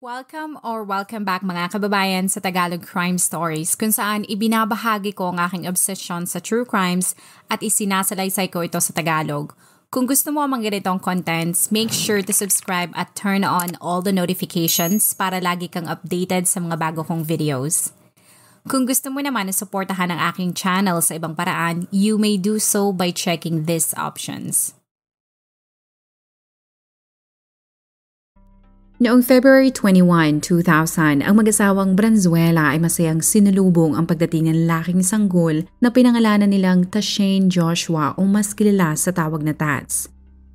Welcome back mga kababayan sa Tagalog Crime Stories kung saan ibinabahagi ko ang aking obsession sa true crimes at isinasalaysay ko ito sa Tagalog. Kung gusto mo ang mga ganitong contents, make sure to subscribe at turn on all the notifications para lagi kang updated sa mga bago kong videos. Kung gusto mo naman na suportahan ang aking channel sa ibang paraan, you may do so by checking these options. Noong February 21, 2000, ang mag-asawang Branzuela ay masayang sinalubong ang pagdating ng lalaking sanggol na pinangalanan nilang Tashane Joshua o mas kilala sa tawag na Tats.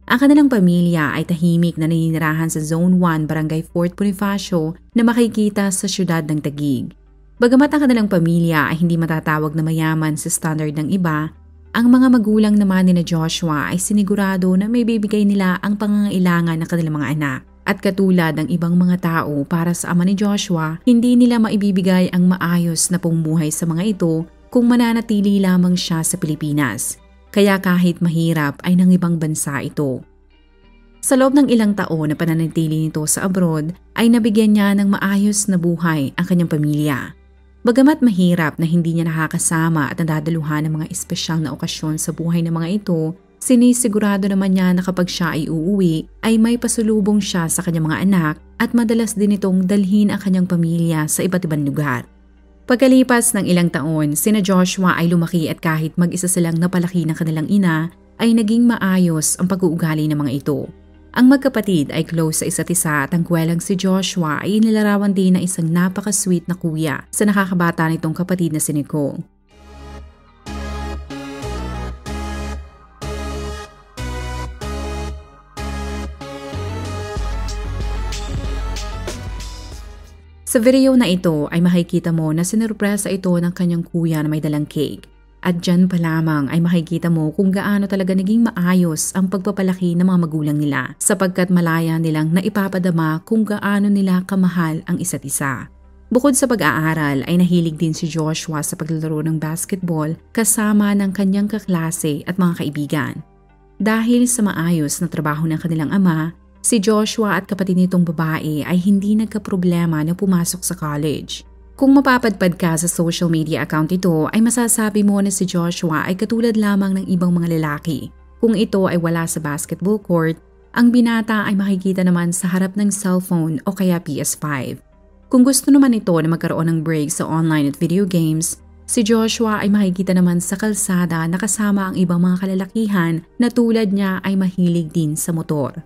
Ang kanilang pamilya ay tahimik na naninirahan sa Zone 1, Barangay Fort Bonifacio na makikita sa siyudad ng Taguig. Bagamat ang kanilang pamilya ay hindi matatawag na mayaman sa standard ng iba, ang mga magulang naman ni Joshua ay sinigurado na may bibigay nila ang pangangailangan ng kanilang mga anak. At katulad ng ibang mga tao para sa ama ni Joshua, hindi nila maibibigay ang maayos na pamumuhay sa mga ito kung mananatili lamang siya sa Pilipinas. Kaya kahit mahirap ay nang ibang bansa ito. Sa loob ng ilang taon na pananatili nito sa abroad, ay nabigyan niya ng maayos na buhay ang kanyang pamilya. Bagamat mahirap na hindi niya nakakasama at nadadaluhan ng mga espesyal na okasyon sa buhay ng mga ito, sinisigurado naman niya na kapag siya ay uuwi ay may pasulubong siya sa kanyang mga anak at madalas din itong dalhin ang kanyang pamilya sa iba't ibang lugar. Pagkalipas ng ilang taon, sina Joshua ay lumaki at kahit mag-isa silang napalaki ng kanilang ina ay naging maayos ang pag-uugali ng mga ito. Ang magkapatid ay close sa isa't isa at ang kwelang si Joshua ay inilarawan din na isang napaka-sweet na kuya sa nakakabata nitong kapatid na si Nicole. Sa video na ito ay makikita mo na sinurpresa ito ng kanyang kuya na may dalang cake. At dyan pa lamang ay makikita mo kung gaano talaga naging maayos ang pagpapalaki ng mga magulang nila sapagkat malaya nilang naipapadama kung gaano nila kamahal ang isa't isa. Bukod sa pag-aaral ay nahilig din si Joshua sa paglalaro ng basketball kasama ng kanyang kaklase at mga kaibigan. Dahil sa maayos na trabaho ng kanilang ama, si Joshua at kapatid nitong babae ay hindi nagkaproblema na pumasok sa college. Kung mapapadpad ka sa social media account ito ay masasabi mo na si Joshua ay katulad lamang ng ibang mga lalaki. Kung ito ay wala sa basketball court, ang binata ay makikita naman sa harap ng cellphone o kaya PS5. Kung gusto naman ito na magkaroon ng break sa online at video games, si Joshua ay makikita naman sa kalsada na kasama ang ibang mga kalalakihan na tulad niya ay mahilig din sa motor.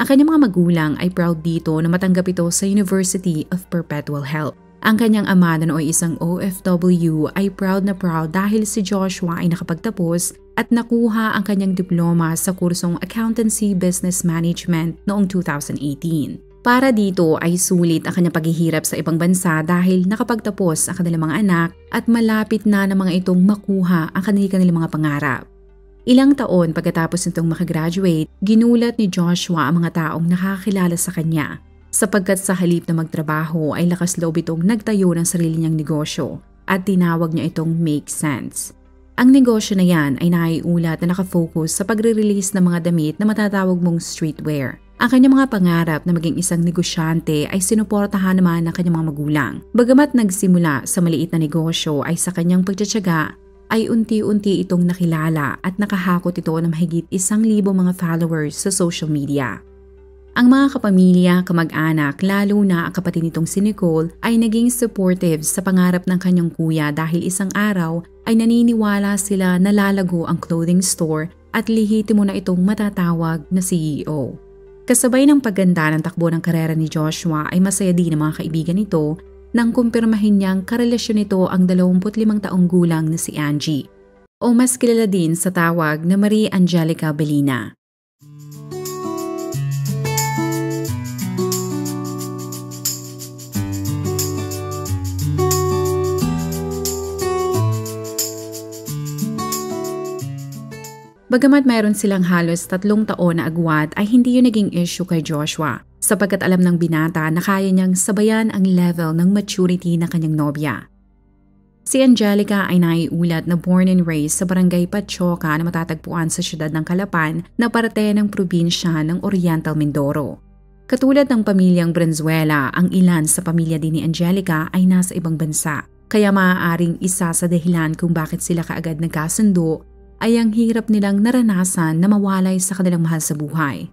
Ang kanyang mga magulang ay proud dito na matanggap ito sa University of Perpetual Help. Ang kanyang ama na nooy isang OFW ay proud na proud dahil si Joshua ay nakapagtapos at nakuha ang kanyang diploma sa kursong Accountancy Business Management noong 2018. Para dito ay sulit ang kanyang paghihirap sa ibang bansa dahil nakapagtapos ang kanilang mga anak at malapit na ng mga itong makuha ang kanilang mga pangarap. Ilang taon pagkatapos nitong makagraduate, ginulat ni Joshua ang mga taong nakakilala sa kanya sapagkat sa halip na magtrabaho ay lakas loob itong nagtayo ng sarili niyang negosyo at tinawag niya itong Make Sense. Ang negosyo na yan ay naiulat na nakafocus sa pagre-release ng mga damit na matatawag mong streetwear. Ang kanyang mga pangarap na maging isang negosyante ay sinuportahan naman ng kanyang mga magulang. Bagamat nagsimula sa maliit na negosyo ay sa kanyang pagtsatsaga ay unti-unti itong nakilala at nakahakot ito ng mahigit 1,000 mga followers sa social media. Ang mga kapamilya, kamag-anak, lalo na ang kapatid nitong si Nicole ay naging supportive sa pangarap ng kanyang kuya dahil isang araw ay naniniwala sila na lalago ang clothing store at lihitimo na itong matatawag na CEO. Kasabay ng pagganda ng takbo ng karera ni Joshua ay masaya din ang mga kaibigan nito nang kumpirmahin niyang karelasyon nito ang 25 taong gulang na si Angie o mas kilala din sa tawag na Marie Angelica Bellina. Bagamat mayroon silang halos 3 taon na agwat ay hindi yun naging issue kay Joshua sapagkat alam ng binata na kaya niyang sabayan ang level ng maturity ng kanyang nobya. Si Angelica ay naiulat na born and raised sa barangay Patchoka na matatagpuan sa siyudad ng Calapan na parte ng probinsya ng Oriental Mindoro. Katulad ng pamilyang Valenzuela, ang ilan sa pamilya din ni Angelica ay nasa ibang bansa. Kaya maaaring isa sa dahilan kung bakit sila kaagad nagkasundo ay ang hirap nilang naranasan na mawalay sa kanilang mahal sa buhay.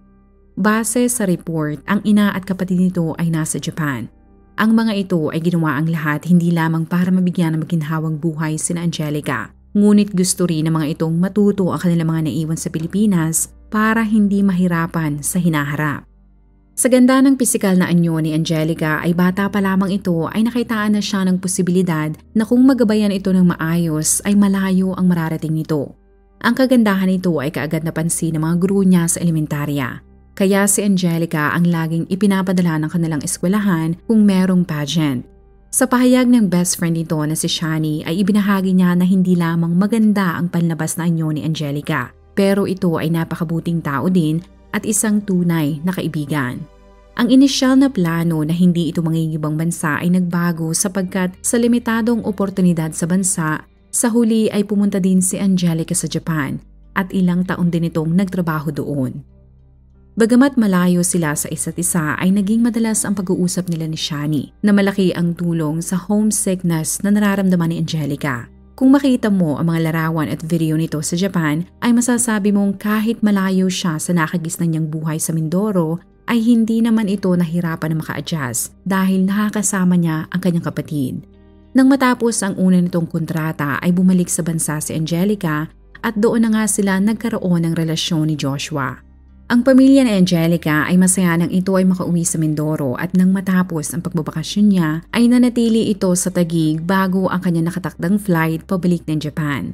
Base sa report, ang ina at kapatid nito ay nasa Japan. Ang mga ito ay ginawa ang lahat hindi lamang para mabigyan ng maginhawang buhay sina Angelica, ngunit gusto rin ng mga itong matuto ang kanilang mga naiwan sa Pilipinas para hindi mahirapan sa hinaharap. Sa ganda ng pisikal na anyo ni Angelica ay bata pa lamang ito ay nakitaan na siya ng posibilidad na kung magabayan ito ng maayos ay malayo ang mararating nito. Ang kagandahan nito ay kaagad napansin ng mga guro niya sa elementarya. Kaya si Angelica ang laging ipinapadala ng kanilang eskwelahan kung merong pageant. Sa pahayag ng best friend nito na si Shani ay ibinahagi niya na hindi lamang maganda ang panlabas na anyo ni Angelica, pero ito ay napakabuting tao din at isang tunay na kaibigan. Ang inisyal na plano na hindi ito mangingibang bansa ay nagbago sapagkat sa limitadong oportunidad sa bansa, sa huli ay pumunta din si Angelica sa Japan at ilang taon din itong nagtrabaho doon. Bagamat malayo sila sa isa't isa ay naging madalas ang pag-uusap nila ni Shani na malaki ang tulong sa homesickness na nararamdaman ni Angelica. Kung makita mo ang mga larawan at video nito sa Japan ay masasabi mong kahit malayo siya sa nakagisnan niyang buhay sa Mindoro ay hindi naman ito nahirapan na maka-adjust dahil nakakasama niya ang kanyang kapatid. Nang matapos ang una nitong kontrata ay bumalik sa bansa si Angelica at doon na nga sila nagkaroon ng relasyon ni Joshua. Ang pamilya ni Angelica ay masaya nang ito ay makauwi sa Mindoro at nang matapos ang pagbabakasyon niya ay nanatili ito sa Taguig bago ang kanyang nakatakdang flight pabalik ng Japan.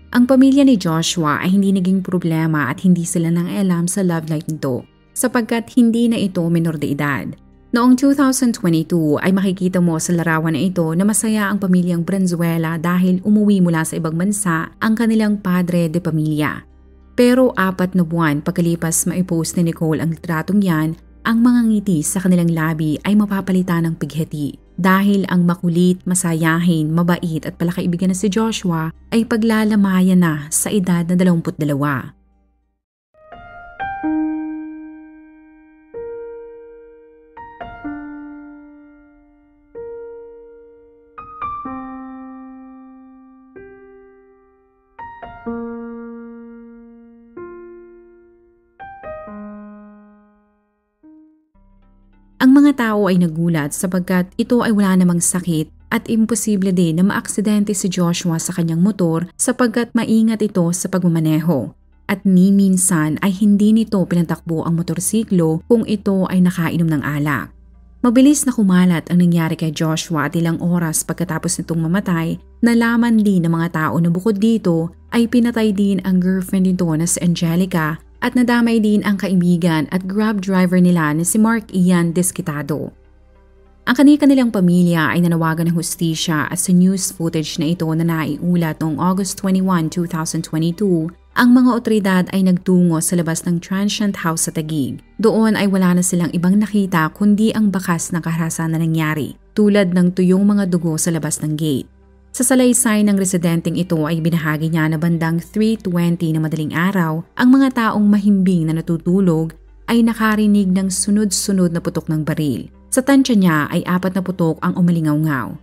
Ang pamilya ni Joshua ay hindi naging problema at hindi sila nang-alam sa love life nito sapagkat hindi na ito menor de edad. Noong 2022 ay makikita mo sa larawan na ito na masaya ang pamilyang Valenzuela dahil umuwi mula sa ibang bansa ang kanilang padre de pamilya. Pero 4 na buwan pagkalipas maipost ni Nicole ang litratong yan, ang mga ngiti sa kanilang labi ay mapapalitan ng pighati. Dahil ang makulit, masayahin, mabait at palakaibigan na si Joshua ay paglalamayan na sa edad na 22. Ang mga tao ay nagulat sapagkat ito ay wala namang sakit at imposible din na maaksidente si Joshua sa kanyang motor sapagkat maingat ito sa pagmamaneho. At ni minsan ay hindi nito pinatakbo ang motorsiklo kung ito ay nakainom ng alak. Mabilis na kumalat ang nangyari kay Joshua at ilang oras pagkatapos nitong mamatay, nalaman din ng mga tao na bukod dito ay pinatay din ang girlfriend nito na si Angelica at nadamay din ang kaibigan at grab driver nila na si Mark Ian Desquitado. Ang kanilang pamilya ay nanawagan ng hustisya at sa news footage na ito na naiulat noong August 21, 2022, ang mga otoridad ay nagtungo sa labas ng transient house sa Taguig. Doon ay wala na silang ibang nakita kundi ang bakas ng karahasan na nangyari, tulad ng tuyong mga dugo sa labas ng gate. Sa salaysay ng residenteng ito ay binahagi niya na bandang 3:20 na madaling araw, ang mga taong mahimbing na natutulog ay nakarinig ng sunod-sunod na putok ng baril. Sa tansya niya ay 4 na putok ang umalingaw-ngaw.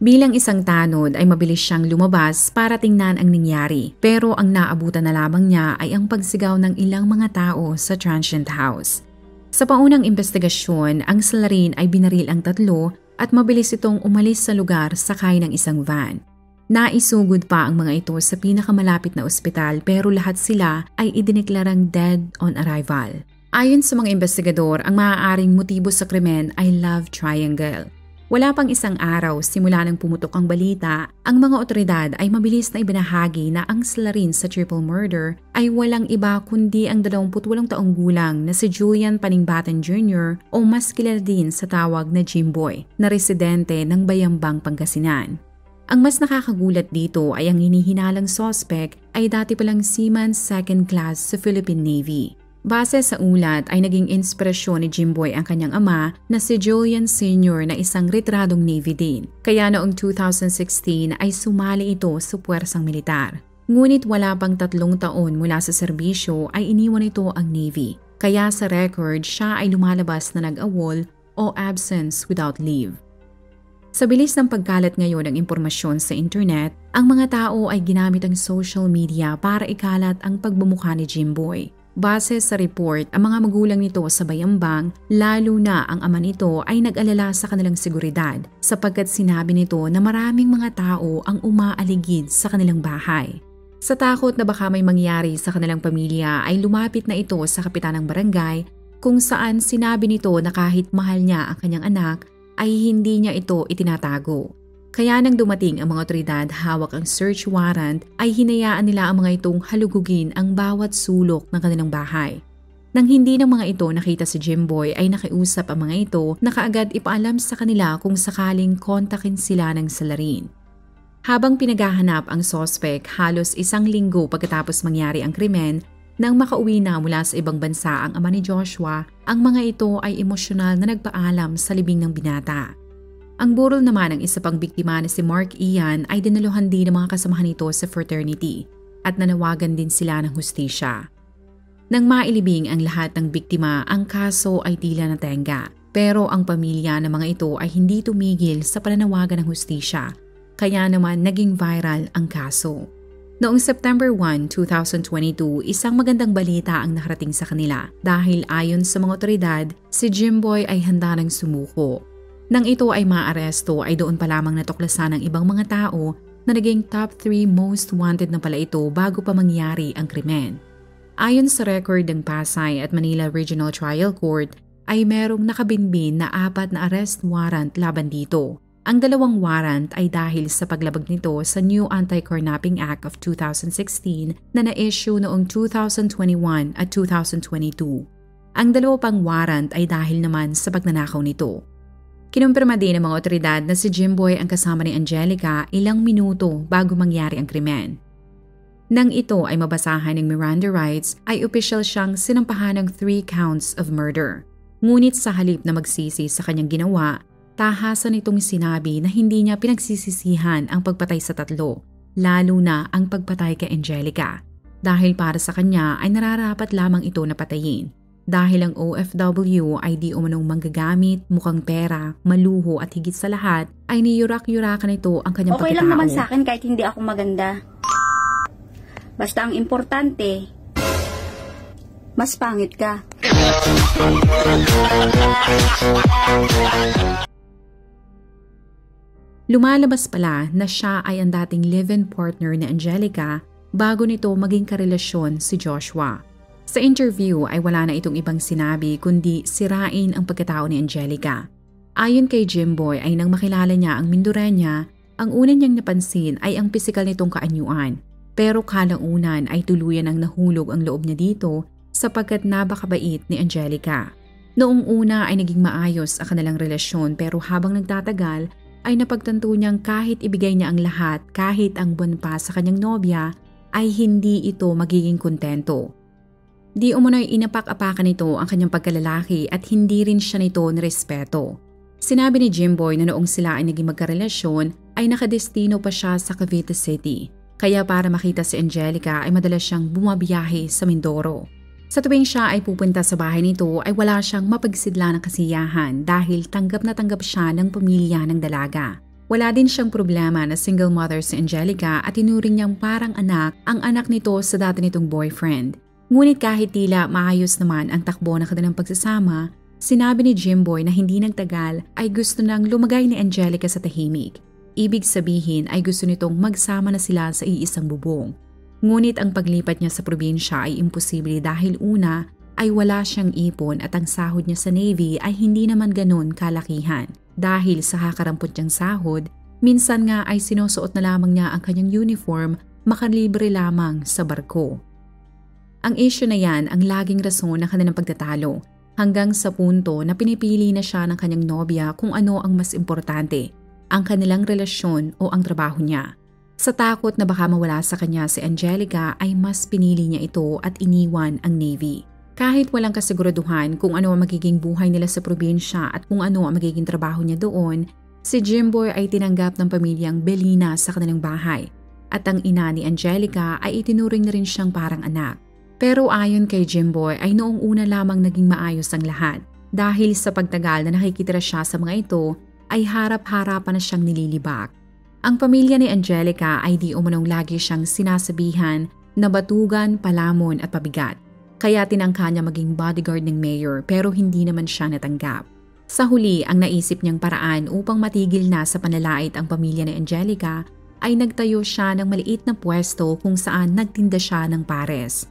Bilang isang tanod ay mabilis siyang lumabas para tingnan ang nangyari, pero ang naabutan na lamang niya ay ang pagsigaw ng ilang mga tao sa transient house. Sa paunang investigasyon, ang salarin ay binaril ang 3 at mabilis itong umalis sa lugar sakay ng isang van. Naisugod pa ang mga ito sa pinakamalapit na ospital pero lahat sila ay idineklarang dead on arrival. Ayon sa mga investigador, ang maaaring motibo sa krimen ay love triangle. Wala pang isang araw simula nang pumutok ang balita, ang mga otoridad ay mabilis na ibinahagi na ang salarin sa triple murder ay walang iba kundi ang 28 taong gulang na si Julian Paningbatan Jr. o mas kilala din sa tawag na Jimboy, na residente ng Bayambang, Pangasinan. Ang mas nakakagulat dito ay ang hinihinalang suspect ay dati palang seaman 2nd class sa Philippine Navy. Base sa ulat ay naging inspirasyon ni Jimboy ang kanyang ama na si Julian Sr. na isang retradong Navy din. Kaya noong 2016 ay sumali ito sa puwersang militar. Ngunit wala pang 3 taon mula sa serbisyo ay iniwan ito ang Navy. Kaya sa record, siya ay lumalabas na nag-awol o absence without leave. Sa bilis ng pagkalat ngayon ng impormasyon sa internet, ang mga tao ay ginamit ang social media para ikalat ang pagbumukha ni Jimboy. Base sa report, ang mga magulang nito sa Bayambang, lalo na ang ama nito ay nag-alala sa kanilang seguridad sapagkat sinabi nito na maraming mga tao ang umaaligid sa kanilang bahay. Sa takot na baka may mangyari sa kanilang pamilya ay lumapit na ito sa kapitan ng barangay kung saan sinabi nito na kahit mahal niya ang kanyang anak ay hindi niya ito itinatago. Kaya nang dumating ang mga otoridad hawak ang search warrant ay hinayaan nila ang mga itong halugugin ang bawat sulok ng kanilang bahay. Nang hindi ng mga ito nakita si Jimboy ay nakiusap ang mga ito na kaagad ipaalam sa kanila kung sakaling kontakin sila ng salarin. Habang pinaghahanap ang sospek halos 1 linggo pagkatapos mangyari ang krimen, nang makauwi na mula sa ibang bansa ang ama ni Joshua, ang mga ito ay emosyonal na nagpaalam sa libing ng binata. Ang burol naman ng isa pang biktima na si Mark Ian ay dinaluhan din ng mga kasamahan nito sa fraternity at nanawagan din sila ng hustisya. Nang mailibing ang lahat ng biktima, ang kaso ay tila natenga. Pero ang pamilya ng mga ito ay hindi tumigil sa pananawagan ng hustisya, kaya naman naging viral ang kaso. Noong September 1, 2022, isang magandang balita ang nakarating sa kanila dahil ayon sa mga otoridad, si Jimboy ay handa ng sumuko. Nang ito ay maaresto ay doon pa lamang natuklasan ng ibang mga tao na naging top 3 most wanted na pala ito bago pa mangyari ang krimen. Ayon sa record ng Pasay at Manila Regional Trial Court ay merong nakabinbin na 4 na arrest warrant laban dito. Ang 2 warrant ay dahil sa paglabag nito sa New Anti-Carnapping Act of 2016 na na-issue noong 2021 at 2022. Ang 2 pang warrant ay dahil naman sa pagnanakaw nito. Kinumpirma din ng mga otoridad na si Jimboy ang kasama ni Angelica ilang minuto bago mangyari ang krimen. Nang ito ay mabasahan ng Miranda rights ay opisyal siyang sinampahan ng 3 counts of murder. Ngunit sa halip na magsisi sa kanyang ginawa, tahasan itong sinabi na hindi niya pinagsisisihan ang pagpatay sa 3, lalo na ang pagpatay kay Angelica. Dahil para sa kanya ay nararapat lamang ito na patayin. Dahil ang OFW ay di umanong manggagamit, mukhang pera, maluho at higit sa lahat ay niyurak-yurakan ito ang kanyang okay pagkatao. lang naman sa akin kahit hindi ako maganda. Basta ang importante, mas pangit ka. Lumalabas pala na siya ay ang dating live-in partner ni Angelica bago nito maging karelasyon si Joshua. Sa interview ay wala na itong ibang sinabi kundi sirain ang pagkatao ni Angelica. Ayon kay Jimboy ay nang makilala niya ang Mindurenya, ang una niyang napansin ay ang pisikal nitong kaanyuan. Pero kalaunan ay tuluyan ang nahulog ang loob niya dito sapagkat napakabait ni Angelica. Noong una ay naging maayos ang kanilang relasyon pero habang nagtatagal ay napagtanto niyang kahit ibigay niya ang lahat kahit ang buwan pa sa kanyang nobya ay hindi ito magiging kontento. Di umunoy inapak-apakan nito ang kanyang pagkalalaki at hindi rin siya nito nirespeto. Sinabi ni Jimboy na noong sila ay naging magkarelasyon ay nakadestino pa siya sa Cavite City. Kaya para makita si Angelica ay madalas siyang bumabiyahe sa Mindoro. Sa tuwing siya ay pupunta sa bahay nito ay wala siyang mapagsidla ng kasiyahan dahil tanggap na tanggap siya ng pamilya ng dalaga. Wala din siyang problema na single mother si Angelica at tinuring niyang parang anak ang anak nito sa dati nitong boyfriend. Ngunit kahit tila maayos naman ang takbo ng kanilang pagsasama, sinabi ni Jimboy na hindi nagtagal ay gusto nang lumagay ni Angelica sa tahimik. Ibig sabihin ay gusto nitong magsama na sila sa iisang bubong. Ngunit ang paglipat niya sa probinsya ay imposible dahil una ay wala siyang ipon at ang sahod niya sa Navy ay hindi naman ganon kalakihan. Dahil sa kakarampot niyang sahod, minsan nga ay sinusuot na lamang niya ang kanyang uniform makalibre lamang sa barko. Ang issue na yan ang laging rason ng kanilang pagtatalo hanggang sa punto na pinipili na siya ng kanyang nobya kung ano ang mas importante, ang kanilang relasyon o ang trabaho niya. Sa takot na baka mawala sa kanya si Angelica ay mas pinili niya ito at iniwan ang Navy. Kahit walang kasiguraduhan kung ano ang magiging buhay nila sa probinsya at kung ano ang magiging trabaho niya doon, si Jimboy ay tinanggap ng pamilyang Belina sa kanilang bahay at ang ina ni Angelica ay itinuring na rin siyang parang anak. Pero ayon kay Jimboy ay noong una lamang naging maayos ang lahat dahil sa pagtagal na nakikitira siya sa mga ito ay harap-harapan na siyang nililibak. Ang pamilya ni Angelica ay di umanong lagi siyang sinasabihan na batugan, palamon at pabigat. Kaya tinangka niya maging bodyguard ng mayor pero hindi naman siya natanggap. Sa huli, ang naisip niyang paraan upang matigil na sa panlalait ang pamilya ni Angelica ay nagtayo siya ng maliit na pwesto kung saan nagtinda siya ng pares.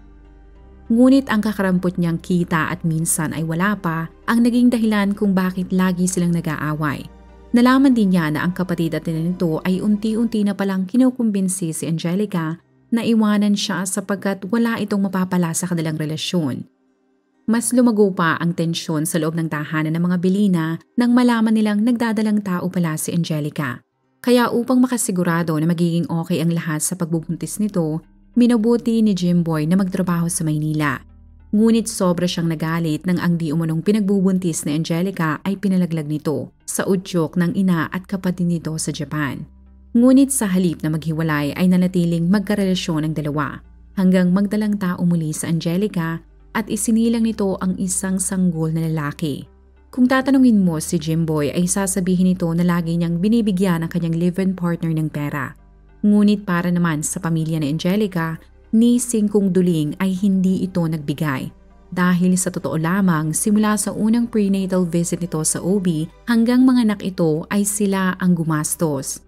Ngunit ang kakarampot niyang kita at minsan ay wala pa ang naging dahilan kung bakit lagi silang nag-aaway. Nalaman din niya na ang kapatid at ina nito ay unti-unti na palang kinukumbinsi si Angelica na iwanan siya sapagkat wala itong mapapala sa kanilang relasyon. Mas lumago pa ang tensyon sa loob ng tahanan ng mga Belina nang malaman nilang nagdadalang tao pala si Angelica. Kaya upang makasigurado na magiging okay ang lahat sa pagbubuntis nito, minabuti ni Jimboy na magtrabaho sa Maynila. Ngunit sobra siyang nagalit nang ang di umanong pinagbubuntis ni Angelica ay pinalaglag nito sa udyok ng ina at kapatid nito sa Japan. Ngunit sa halip na maghiwalay ay nanatiling magkarelasyon ang dalawa hanggang magdalang tao muli sa Angelica at isinilang nito ang isang sanggol na lalaki. Kung tatanungin mo si Jimboy ay sasabihin nito na lagi niyang binibigyan ang kanyang live-in partner ng pera. Ngunit para naman sa pamilya ni Angelica, ni Singkong Duling ay hindi ito nagbigay. Dahil sa totoo lamang, simula sa unang prenatal visit nito sa OB hanggang mga anak ito ay sila ang gumastos.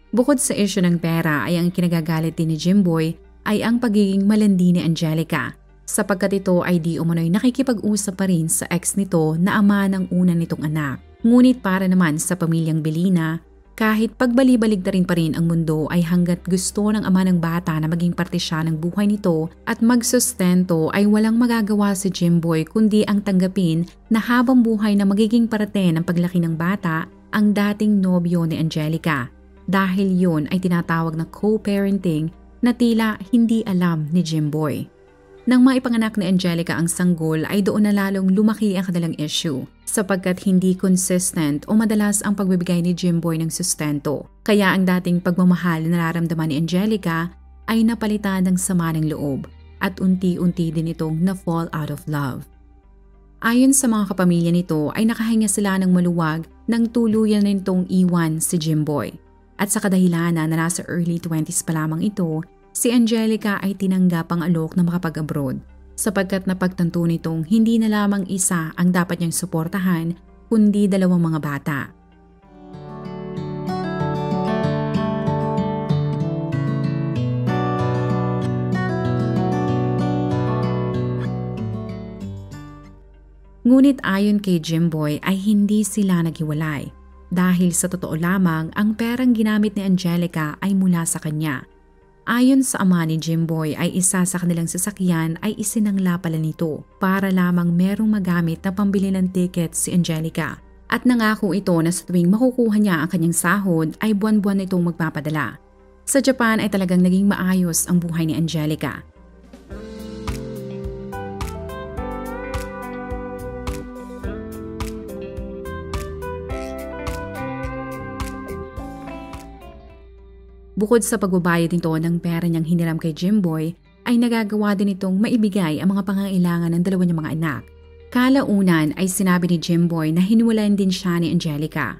Bukod sa isyu ng pera ay ang kinagagalit din ni Jimboy ay ang pagiging malandi ni Angelica sapagkat ito ay di umano'y nakikipag-usap pa rin sa ex nito na ama ng una nitong anak. Ngunit para naman sa pamilyang Belina, kahit pagbali-baligtarin pa rin ang mundo ay hanggat gusto ng ama ng bata na maging parte siya ng buhay nito at magsustento ay walang magagawa si Jimboy kundi ang tanggapin na habang buhay na magiging parte ng paglaki ng bata ang dating nobyo ni Angelica. Dahil yun ay tinatawag na co-parenting na tila hindi alam ni Jimboy. Nang maipanganak ni Angelica ang sanggol ay doon na lalong lumaki ang kanilang issue sapagkat hindi consistent o madalas ang pagbibigay ni Jimboy ng sustento. Kaya ang dating pagmamahal na nararamdaman ni Angelica ay napalitan ng sama ng loob at unti-unti din itong na-fall out of love. Ayon sa mga kapamilya nito ay nakahinga sila ng maluwag nang tuluyan na nitong iwan si Jimboy. At sa kadahilanan na nasa early 20s pa lamang ito, si Angelica ay tinanggap ang alok na makapag-abroad sapagkat napagtanto nitong hindi na lamang isa ang dapat niyang suportahan kundi dalawang mga bata. Ngunit ayon kay Jimboy ay hindi sila naghiwalay dahil sa totoo lamang ang perang ginamit ni Angelica ay mula sa kanya. Ayon sa ama ni Jimboy ay isa sa kanilang sasakyan ay isinangla pala nito para lamang merong magamit na pambili ng ticket si Angelica. At nangako ito na sa tuwing makukuha niya ang kanyang sahod ay buwan-buwan itong magpapadala. Sa Japan ay talagang naging maayos ang buhay ni Angelica. Bukod sa pagbabayad nito ng pera niyang hiniram kay Jimboy, ay nagagawa din itong maibigay ang mga pangangailangan ng dalawa niyang mga anak. Kalaunan ay sinabi ni Jimboy na hiniwalayan din siya ni Angelica.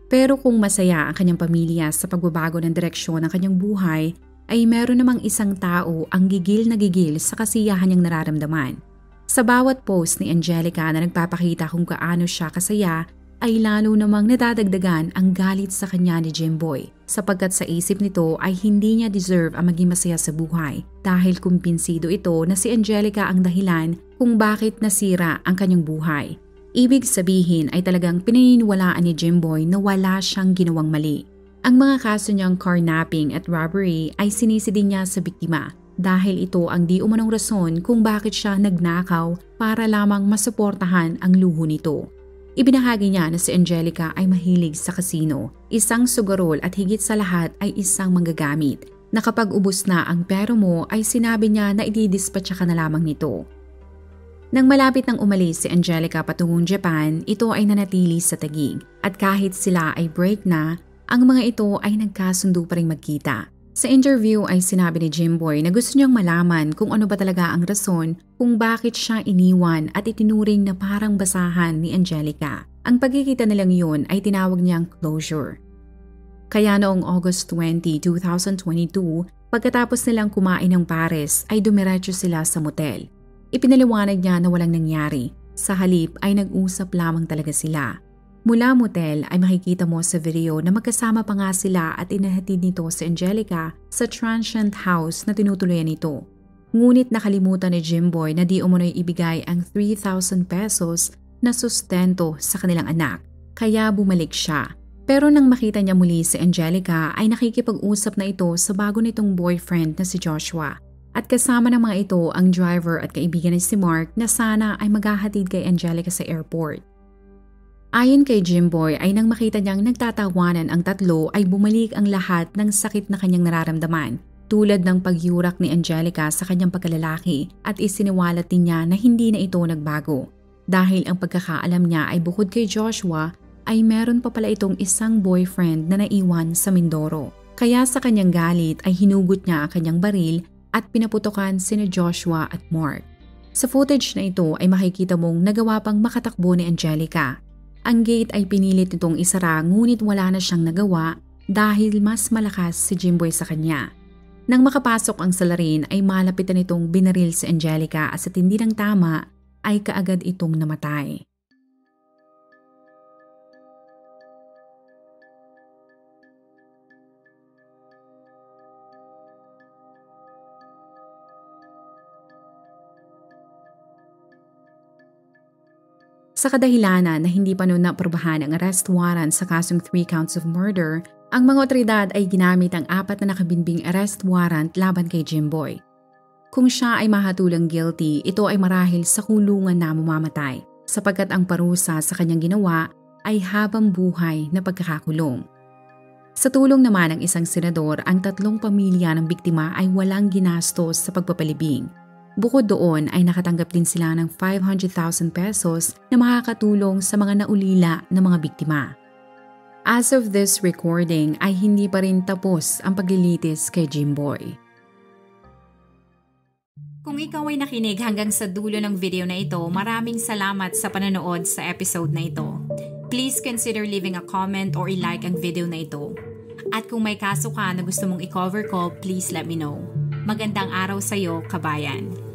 Pero kung masaya ang kanyang pamilya sa pagbabago ng direksyon ng kanyang buhay, ay meron namang isang tao ang gigil na gigil sa kasiyahan niyang nararamdaman. Sa bawat post ni Angelica na nagpapakita kung gaano siya kasaya, ay lalo namang nadadagdagan ang galit sa kanya ni Jimboy sapagkat sa isip nito ay hindi niya deserve ang maging masaya sa buhay dahil kumpinsido ito na si Angelica ang dahilan kung bakit nasira ang kanyang buhay. Ibig sabihin ay talagang pinaniniwalaan ni Jimboy na wala siyang ginawang mali. Ang mga kaso niyang carnapping at robbery ay sinisi din niya sa biktima dahil ito ang di umanong rason kung bakit siya nagnakaw para lamang masuportahan ang luho nito. Ibinahagi niya na si Angelica ay mahilig sa kasino, isang sugarol at higit sa lahat ay isang manggagamit na kapag ubos na ang pera mo ay sinabi niya na ididispatcha ka na lamang nito. Nang malapit nang umalis si Angelica patungong Japan, ito ay nanatili sa Taguig at kahit sila ay break na, ang mga ito ay nagkasundo pa rin magkita Sa interview ay sinabi ni Jimboy na gusto niyang malaman kung ano ba talaga ang rason kung bakit siya iniwan at itinuring na parang basahan ni Angelica. Ang pagkikita nilang yun ay tinawag niyang closure. Kaya noong August 20, 2022, pagkatapos nilang kumain ng pares ay dumiretso sila sa motel. Ipinaliwanag niya na walang nangyari. Sa halip ay nag-usap lamang talaga sila. Mula motel ay makikita mo sa video na magkasama pa nga sila at inahatid nito si Angelica sa transient house na tinutuluyan nito. Ngunit nakalimutan ni Jimboy na di umunoy ibigay ang 3,000 pesos na sustento sa kanilang anak, kaya bumalik siya. Pero nang makita niya muli si Angelica ay nakikipag-usap na ito sa bago nitong boyfriend na si Joshua. At kasama ng mga ito ang driver at kaibigan ni si Mark na sana ay maghahatid kay Angelica sa airport. Ayon kay Jimboy ay nang makita niyang nagtatawanan ang tatlo ay bumalik ang lahat ng sakit na kanyang nararamdaman, tulad ng pagyurak ni Angelica sa kanyang pagkalalaki at isiniwalat din niya na hindi na ito nagbago. Dahil ang pagkakaalam niya ay bukod kay Joshua ay meron pa pala itong isang boyfriend na naiwan sa Mindoro. Kaya sa kanyang galit ay hinugot niya ang kanyang baril at pinaputokan sina Joshua at Mark. Sa footage na ito ay makikita mong nagawa pang makatakbo ni Angelica. Ang gate ay pinilit nitong isara ngunit wala na siyang nagawa dahil mas malakas si Jimboy sa kanya. Nang makapasok ang salarin ay malapitan nitong binaril si Angelica at sa tindi ng tama ay kaagad itong namatay. Sa kadahilanan na hindi pa noon naaprubahan ang arrest warrant sa kasong 3 counts of murder, ang mga otoridad ay ginamit ang 4 na nakabinbing arrest warrant laban kay Jimboy. Kung siya ay mahatulang guilty, ito ay marahil sa kulungan na mamamatay sapagkat ang parusa sa kanyang ginawa ay habang buhay na pagkakakulong. Sa tulong naman ng isang senador, ang 3 pamilya ng biktima ay walang ginastos sa pagpapalibing. Bukod doon ay nakatanggap din sila ng 500,000 pesos na makakatulong sa mga naulila ng mga biktima. As of this recording ay hindi pa rin tapos ang paglilitis kay Jimboy. Kung ikaw ay nakinig hanggang sa dulo ng video na ito, maraming salamat sa panonood sa episode na ito. Please consider leaving a comment or i-like ang video na ito. At kung may kaso ka na gusto mong i-cover ko, please let me know. Magandang araw sa iyo, kabayan.